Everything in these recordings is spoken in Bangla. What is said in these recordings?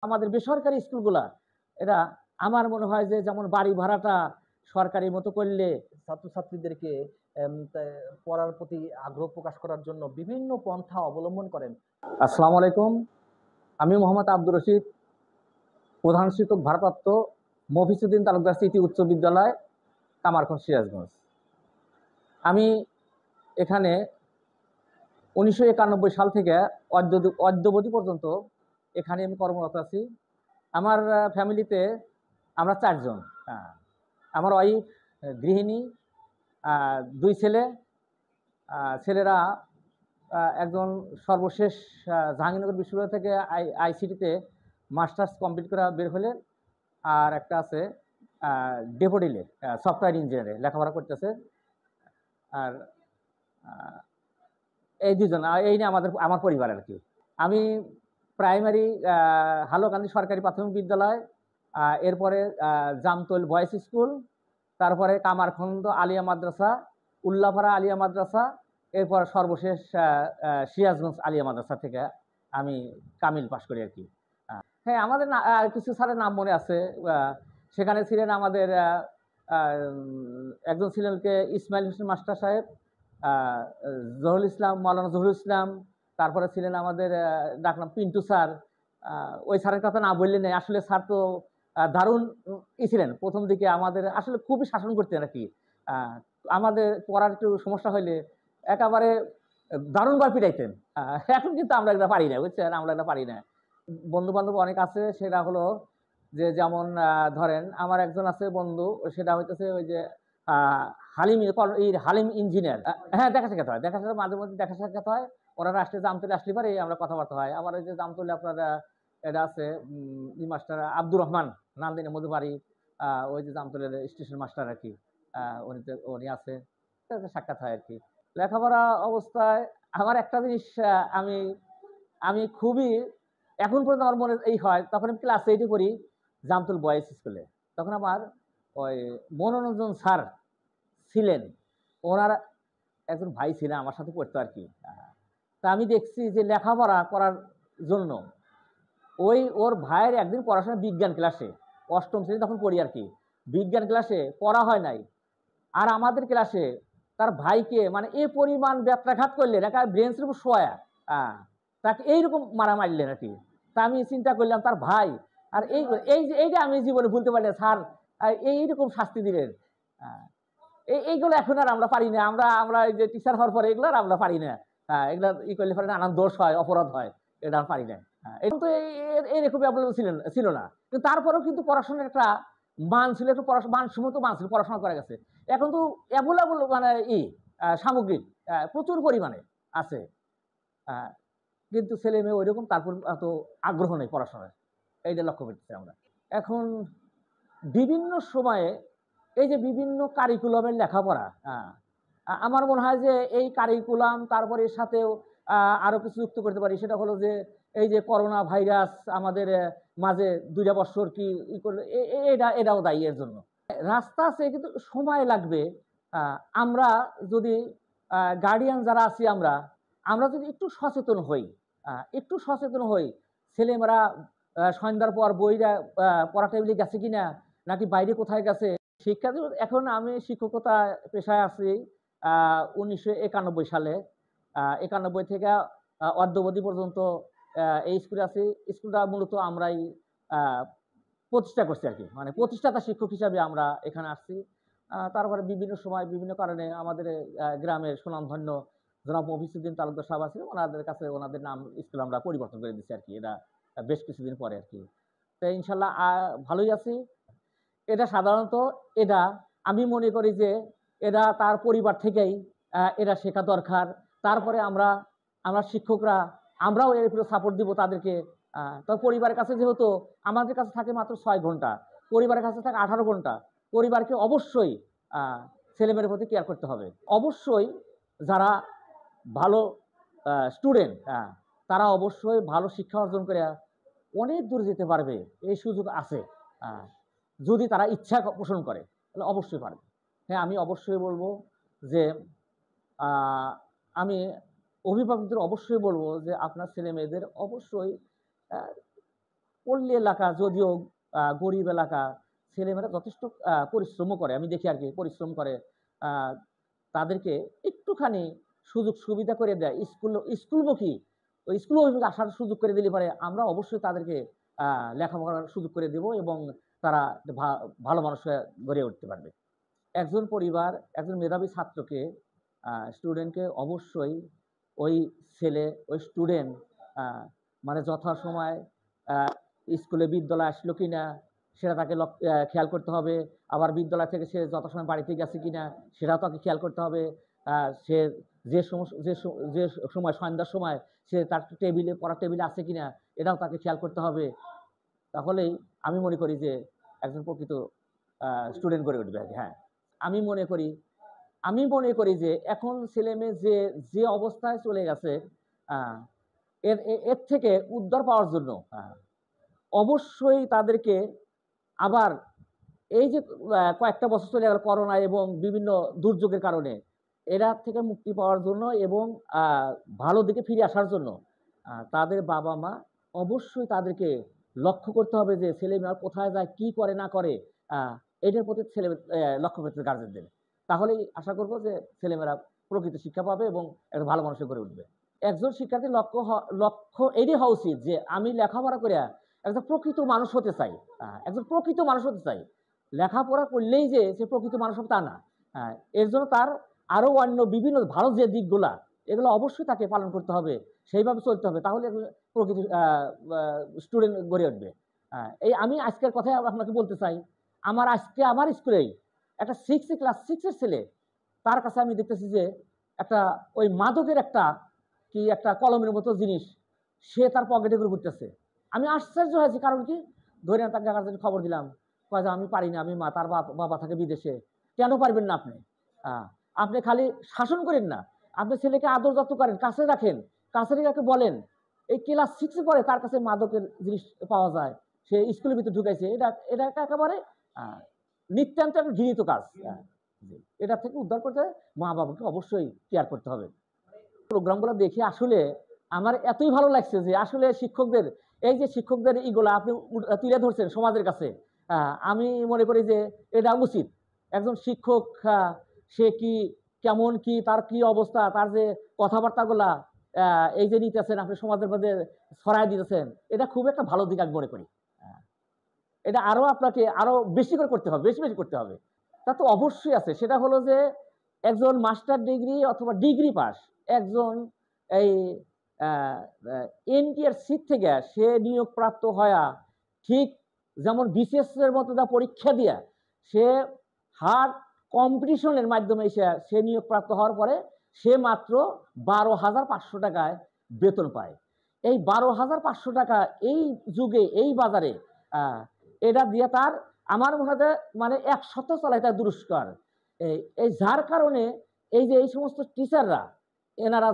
আমাদের বেসরকারি স্কুলগুলা এরা আমার মনে হয় যে যেমন বাড়ি ভাড়াটা সরকারি মতো করলে ছাত্রছাত্রীদেরকে পড়ার প্রতি আগ্রহ প্রকাশ করার জন্য বিভিন্ন পন্থা অবলম্বন করেন। আসসালামু আলাইকুম। আমি মোহাম্মদ আব্দুর রশিদ, প্রধান শিক্ষক ভারপ্রাপ্ত মফিজউদ্দিন তালুকদার স্মৃতি উচ্চ বিদ্যালয়, কামারখন্দ, সিরাজগঞ্জ। আমি এখানে 1991 সাল থেকে অদ্যাবধি পর্যন্ত এখানে আমি কর্মরত আছি। আমার ফ্যামিলিতে আমরা ৪ জন। আমার ওয়াইফ গৃহিণী, ২ ছেলে। ছেলেরা একজন সর্বশেষ জাহাঙ্গীরনগর বিশ্ববিদ্যালয় থেকে আইসিটিতে মাস্টার্স কমপ্লিট করে বের হলেন। আর একটা আছে ডেফোডিলে সফটওয়্যার ইঞ্জিনিয়ারে লেখাপড়া করতেছে। আর এই ২ জন, এই নিয়ে আমার পরিবার আর কি। আমি প্রাইমারি হালকান্দি সরকারি প্রাথমিক বিদ্যালয়, এরপরে জামতল বয়েজ স্কুল, তারপরে কামারখন্দ আলিয়া মাদ্রাসা, উল্লাপাড়া আলিয়া মাদ্রাসা, এরপর সর্বশেষ সিরাজগঞ্জ আলিয়া মাদ্রাসা থেকে আমি কামিল পাশ করি আর কি। হ্যাঁ, আমাদের কিছু স্যারের নাম মনে আছে। সেখানে ছিলেন আমাদের একজন ছিলেন ইসমাইল হোসেন মাস্টার সাহেব, জহুরুল ইসলাম, মাওলানা জহুরুল ইসলাম। তারপরে ছিলেন আমাদের ডাকনাম পিন্টু স্যার। ওই স্যারের কথা না বললে নেই, আসলে স্যার তো দারুণ ছিলেন। প্রথম দিকে আমাদের আসলে খুবই শাসন করতেন আর কি। আমাদের পড়ার একটু সমস্যা হইলে একেবারে দারুণভাবে পিটাইতেন। এখন কিন্তু আমরা এটা পারি না, বুঝছেন, আমরা এটা পারি না। বন্ধু বান্ধব অনেক আছে, সেটা হলো যে যেমন ধরেন আমার একজন আছে বন্ধু, সেটা হইতেছে ওই যে হালিম হালিম ইঞ্জিনিয়ার। হ্যাঁ, দেখা সাক্ষাৎ হয়, দেখা সাক্ষাৎ মাঝে মধ্যে দেখা সাক্ষাৎ হয়। ওনারা আসলে জামতলে আসলে পারে আমরা কথাবার্তা হয়। আবার ওই যে জামতলে আপনারা এটা আছে মাস্টার আব্দুর রহমান নান্দিনের মধ্যে বাড়ি, ওই যে জামতলের স্টেশন মাস্টার আর কি। উনি আছে, সাক্ষাৎ হয় আর কি। লেখাপড়া অবস্থায় আমার একটা জিনিস আমি আমি খুবই এখন পর্যন্ত আমার মনে এই হয়, তখন আমি ক্লাস 8-এ পড়ি জামতুল বয়েজ স্কুলে। তখন আমার ওই মনোরঞ্জন স্যার ছিলেন, ওনার একজন ভাই ছিলেন আমার সাথে পড়তো আর কি। তা আমি দেখছি যে লেখাপড়া করার জন্য ওর ভাইয়ের একদিন পড়াশোনা বিজ্ঞান ক্লাসে, অষ্টম শ্রেণী তখন পড়ি আর কি, বিজ্ঞান ক্লাসে পড়া হয় নাই। আর আমাদের ক্লাসে তার ভাইকে মানে এ পরিমাণ ব্যত্রাঘাত করলেন, একা ব্রেঞ্চের উপর শোয়া তাকে এইরকম মারা মারলেন আর কি। তা আমি চিন্তা করলাম তার ভাই, আর এইটা আমি জীবনে ভুলতে পারি না, স্যার এইরকম শাস্তি দিলেন। এইগুলো এখন আর আমরা পারি না। আমরা আমরা এই যে টিচার হওয়ার পরে এগুলো আর আমরা পারি না। এগুলো করলে পারি না, নানান দোষ হয়, অপরাধ হয়, এটা আর পারি না। এখন তো এরকম অ্যাভেলেবল ছিল না, কিন্তু তারপরেও কিন্তু পড়াশোনার একটা মান ছিল, একটু মানসম্মত মান ছিল, পড়াশোনা করা গেছে। এখন তো অ্যাভেলেবল মানে সামগ্রিক প্রচুর পরিমাণে আছে, কিন্তু ছেলে মেয়ে ওইরকম তারপর এত আগ্রহ নেই পড়াশোনায়, এইটা লক্ষ্য করতেছি আমরা। এখন বিভিন্ন সময়ে এই যে বিভিন্ন কারিকুলামের লেখাপড়া, আমার মনে হয় যে এই কারিকুলাম তারপরে এর সাথেও আরো কিছু যুক্ত করতে পারি। সেটা হলো যে এই যে করোনা ভাইরাস আমাদের মাঝে 2টা বছর কি করলো, এটাও দায়ী এর জন্য। রাস্তা আছে কিন্তু সময় লাগবে। আমরা যদি গার্ডিয়ান যারা আছি আমরা আমরা যদি একটু সচেতন হই, ছেলেমেয়েরা সন্ধ্যার পর বইটা পড়া টেবিলে গেছে কিনা, নাকি বাইরে কোথায় গেছে। শিক্ষা এখন আমি শিক্ষকতা পেশায় আছি 1991 সালে। 91 থেকে অদ্যাবধি পর্যন্ত এই স্কুলে আছি। স্কুলটা মূলত আমরাই প্রতিষ্ঠা করছি আর কি, মানে প্রতিষ্ঠাতা শিক্ষক হিসাবে আমরা এখানে আসছি। তারপরে বিভিন্ন সময় বিভিন্ন কারণে আমাদের গ্রামের সুনামধন্য জনাব মফিজউদ্দিন তালুকদার সাহেব আছে, ওনাদের কাছে ওনাদের নাম স্কুল আমরা পরিবর্তন করে দিচ্ছি আর কি, এটা বেশ কিছুদিন পরে আর কি। তো ইনশাল্লাহ ভালোই আছি। এটা সাধারণত এটা আমি মনে করি যে এরা তার পরিবার থেকেই এরা শেখা দরকার। তারপরে আমরা আমরা শিক্ষকরা আমরাও এর উপরে সাপোর্ট দিব তাদেরকে। তো পরিবারের কাছে যেহেতু আমাদের কাছে থাকে মাত্র 6 ঘন্টা, পরিবারের কাছে থাকে 18 ঘন্টা। পরিবারকে অবশ্যই ছেলেমেয়ের প্রতি কেয়ার করতে হবে। অবশ্যই যারা ভালো স্টুডেন্ট, তারা অবশ্যই ভালো শিক্ষা অর্জন করে অনেক দূর যেতে পারবে, এই সুযোগ আছে। যদি তারা ইচ্ছা পোষণ করে তাহলে অবশ্যই পারবে। হ্যাঁ, আমি অবশ্যই বলবো যে আমি অভিভাবকদের অবশ্যই বলবো যে আপনার ছেলে মেয়েদের অবশ্যই পল্লী এলাকা যদিও গরিব এলাকা, ছেলেমেয়েরা যথেষ্ট পরিশ্রমও করে। আমি দেখি আরকি পরিশ্রম করে। আ তাদেরকে একটুখানি সুযোগ সুবিধা করে দেয়। স্কুলমুখী ওই স্কুল অভিমুখে আসার সুযোগ করে দিলে পারে আমরা অবশ্যই তাদেরকে আ লেখাপড়ার সুযোগ করে দেব এবং তারা ভালো মানুষ হয়ে গড়ে উঠতে পারবে। একজন পরিবার, একজন মেধাবী ছাত্রকে স্টুডেন্টকে অবশ্যই ওই ছেলে, ওই স্টুডেন্ট আ মানে যথাসময়ে আ স্কুলে বিদ্যালয়ে আসলো কিনা সেটা তাকে খেয়াল করতে হবে। আবার বিদ্যালয় থেকে সে যথাসময়ে বাড়িতে গেছে কিনা সেটাও তাকে খেয়াল করতে হবে। আ সে যে সময় সন্ধ্যার সময় সে তার পড়ার টেবিলে আছে কিনা এটাও তাকে খেয়াল করতে হবে। তাহলেই আমি মনে করি যে একজন প্রকৃত স্টুডেন্ট গড়ে উঠবে আরকি। হ্যাঁ। আমি মনে করি আমি মনে করি যে এখন ছেলেমেয়ে যে অবস্থায় চলে গেছে আ এর থেকে উদ্ধার পাওয়ার জন্য অবশ্যই তাদেরকে আবার এই যে কয়েকটা বছর চলে গেল করোনা এবং বিভিন্ন দুর্যোগের কারণে এরা থেকে মুক্তি পাওয়ার জন্য এবং আ ভালো দিকে ফিরে আসার জন্য তাদের বাবা-মা অবশ্যই তাদেরকে লক্ষ্য করতে হবে যে ছেলেমেয়েরা কোথায় যায়, কি করে না করে আ এটার প্রতি লক্ষ্য করতে হবে গার্জেনদের। তাহলেই আশা করব যে ছেলেমেয়েরা প্রকৃত শিক্ষা পাবে এবং একটা ভালো মানুষ হয়ে গড়ে উঠবে। একজন শিক্ষার্থীর লক্ষ্য এটাই হওয়া উচিত যে আমি লেখাপড়া কইরা একজন প্রকৃত মানুষ হতে চাই। একজন প্রকৃত মানুষ হতে চাই। লেখাপড়া করলেই যে সে প্রকৃত মানুষ হবে তা না। এর জন্য তার আরো অন্য বিভিন্ন ভালো যে দিকগুলা এগুলো অবশ্যই তাকে পালন করতে হবে। সেইভাবে চলতে হবে। তাহলে একজন প্রকৃত আ আ স্টুডেন্ট গড়ে উঠবে। এই আমি আজকের কথাই আপনাকে বলতে চাই। আমার স্কুলেই একটা ক্লাস 6 এর ছেলে, তার কাছে আমি দেখতেছি যে একটা ওই মাদকের একটা কলমের মতো জিনিস সে তার পকেটে করে ঘুরতেছে। আমি আশ্চর্য হয়েছি কারণ কি? ধরে তাকে গার্জেনকে খবর দিলাম। কয় যে আমি পারি না, তার বাবা থাকে বিদেশে। কেন পারবেন না আপনি? আ আপনি খালি শাসন করেন না। আপনি ছেলেকে আদর যত্ন করেন, কাছে রাখেন। কাছে রেখে তাকে বলেন, এই ক্লাস 6 এ পড়ে তার কাছে মাদকের জিনিস পাওয়া যায়। সে স্কুলের ভিতরে ঢুকাইছে। এটা একেবারে আ নিতান্ত একটা ঘৃণিত কাজ। জি। এটা থেকে উদ্ধার করতে মা-বাবাকে অবশ্যই কেয়ার করতে হবে। প্রোগ্রামগুলো দেখে আসলে আমার এতই ভালো লাগছে যে আসলে শিক্ষকদের ইগুলা আপনি তুলে ধরছেন সমাজের কাছে। আমি মনে করি যে এটা উচিত। একজন শিক্ষক সে কেমন তার কি অবস্থা, তার যে কথাবার্তাগুলা আ এই যে নিতেছেন আপনি সমাজের মধ্যে ছড়ায় দিতেছেন, এটা খুব একটা ভালো দিক আমি মনে করি। আ এটা আপনাকে আরো বেশি করে করতে হবে, বেশি করতে হবে। তা তো অবশ্যই আছে। সেটা হলো যে একজন মাস্টার ডিগ্রি অথবা ডিগ্রি পাস একজন এই আ আ এনটিআরসি থেকে সে নিয়োগপ্রাপ্ত হয়া ঠিক যেমন বিসিএস এর মতো পরীক্ষা দিয়া সে হার্ড কম্পিটিশন এর মাধ্যমে সে নিয়োগপ্রাপ্ত হওয়ার পরে সে মাত্র ৳১২,৫০০ বেতন পায়। এই ৳১২,৫০০ এই যুগে এই বাজারে আ এটা দিয়ে তার আমার মনে হয় যে মানে ১ সপ্তাহ চালায় তার দুরস্কার। এই যার কারণে এই সমস্ত টিচাররা এনারা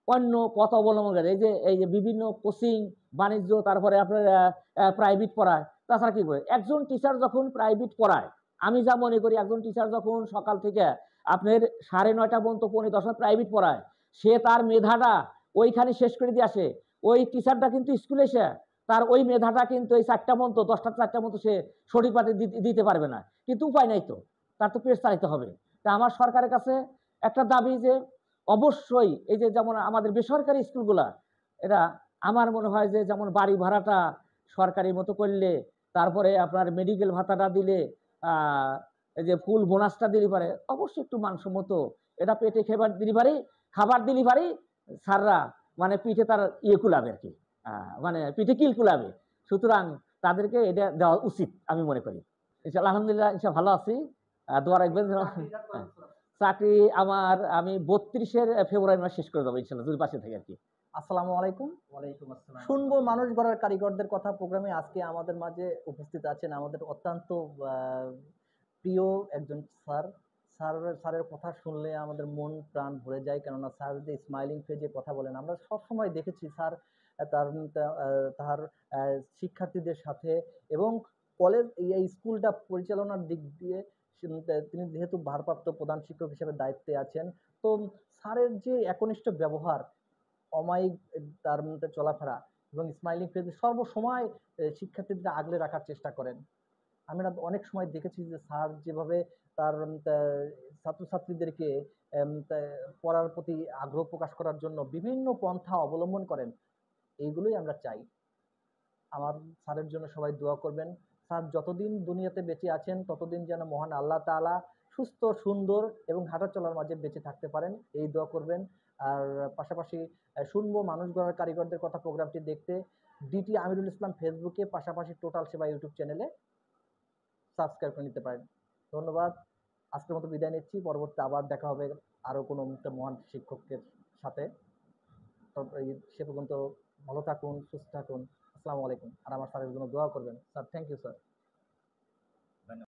অন্য পথ অবলম্বন করে। এই যে বিভিন্ন কোচিং, বাণিজ্য তারপরে আপনার প্রাইভেট পড়ায়। তাছাড়া কি করে? একজন টিচার যখন প্রাইভেট পড়ায়, আমি যা মনে করি একজন টিচার যখন সকাল থেকে আপনার ৯:৩০ পর্যন্ত ৯:৫০ প্রাইভেট পড়ায়, সে তার মেধাটা ওইখানে শেষ করে দিয়ে আসে। ওই টিচারটা কিন্তু স্কুলে এসে তার ওই মেধাটা কিন্তু এই ৪টা পর্যন্ত ১০টা ৪টা পর্যন্ত সে সঠিকভাবে দিতে পারবে না। কিন্তু উপায় নাই তো। তার তো পেজ চালাতে হবে। তা আমার সরকারের কাছে একটা দাবি যে অবশ্যই এই যে যেমন আমাদের বেসরকারি স্কুলগুলা এরা আমার মনে হয় যে যেমন বাড়ি ভাড়াটা সরকারি মতো করলে, তারপরে আপনার মেডিকেল ভাতাটা দিলে, আ এই যে ফুল বোনাসটা দিলে পারে অবশ্যই একটু মানসম্মত এটা পেটে খাবার দিলে পারি স্যাররা মানে পিঠে তার কুলাবে আরকি। মানে পিঠে কিল কুলাবে। সুতরাং তাদেরকে এটা দেওয়া উচিত আমি মনে করি। ইনশাআল্লাহ আলহামদুলিল্লাহ দোয়া রাখবেন হ্যাঁ। চাকরি আমি ৩২ এর ফেব্রুয়ারি মাস শেষ করে দেবো ইনশাআল্লাহ যদি পাশে থাকি আরকি। আসসালামু আলাইকুম। ওয়ালাইকুম আসসালাম। শুনবো মানুষ গড়ার কারিগরদের কথা প্রোগ্রামে আজকে আমাদের মাঝে উপস্থিত আছেন আমাদের অত্যন্ত আ প্রিয় একজন স্যার। স্যারের কথা শুনলে আমাদের মন প্রাণ ভরে যায়। কেননা স্যার যে স্মাইলিং ফেজে কথা বলেন, আমরা সবসময় দেখেছি স্যার তার তার শিক্ষার্থীদের সাথে এবং কলেজ এই স্কুলটা পরিচালনার দিক দিয়ে তিনি যেহেতু ভারপ্রাপ্ত প্রধান শিক্ষক হিসেবে দায়িত্বে আছেন। তো স্যারের যে একনিষ্ঠ ব্যবহার, অমায়িক তার মধ্যে চলাফেরা, এবং স্মাইলিং ফেজ সর্বসময় শিক্ষার্থীদের আগলে রাখার চেষ্টা করেন। আমরা অনেক সময় দেখেছি যে স্যার যেভাবে তার ছাত্রছাত্রীদেরকে পড়ার প্রতি আগ্রহ প্রকাশ করার জন্য বিভিন্ন পন্থা অবলম্বন করেন, এইগুলোই আমরা চাই। আমার স্যারের জন্য সবাই দোয়া করবেন। স্যার যতদিন দুনিয়াতে বেঁচে আছেন ততদিন যেন মহান আল্লাহ তাআলা সুস্থ, সুন্দর এবং হাঁটা চলার মাঝে বেঁচে থাকতে পারেন, এই দোয়া করবেন। আর পাশাপাশি শুনবো মানুষ গড়ার কারিগরদের কথা প্রোগ্রামটি দেখতে ডিটি আমিরুল ইসলাম ফেসবুকে, পাশাপাশি টোটাল সেবা ইউটিউব চ্যানেলে সাবস্ক্রাইব করে নিতে পারেন। ধন্যবাদ। আজকের মতো বিদায় নিচ্ছি। পরবর্তীতে আবার দেখা হবে আরো কোনো একটা মহান শিক্ষকের সাথে। সে পর্যন্ত ভালো থাকুন, সুস্থ থাকুন। আসসালামু আলাইকুম। আর আমার স্যারের জন্য দোয়া করবেন। Sir, thank you sir.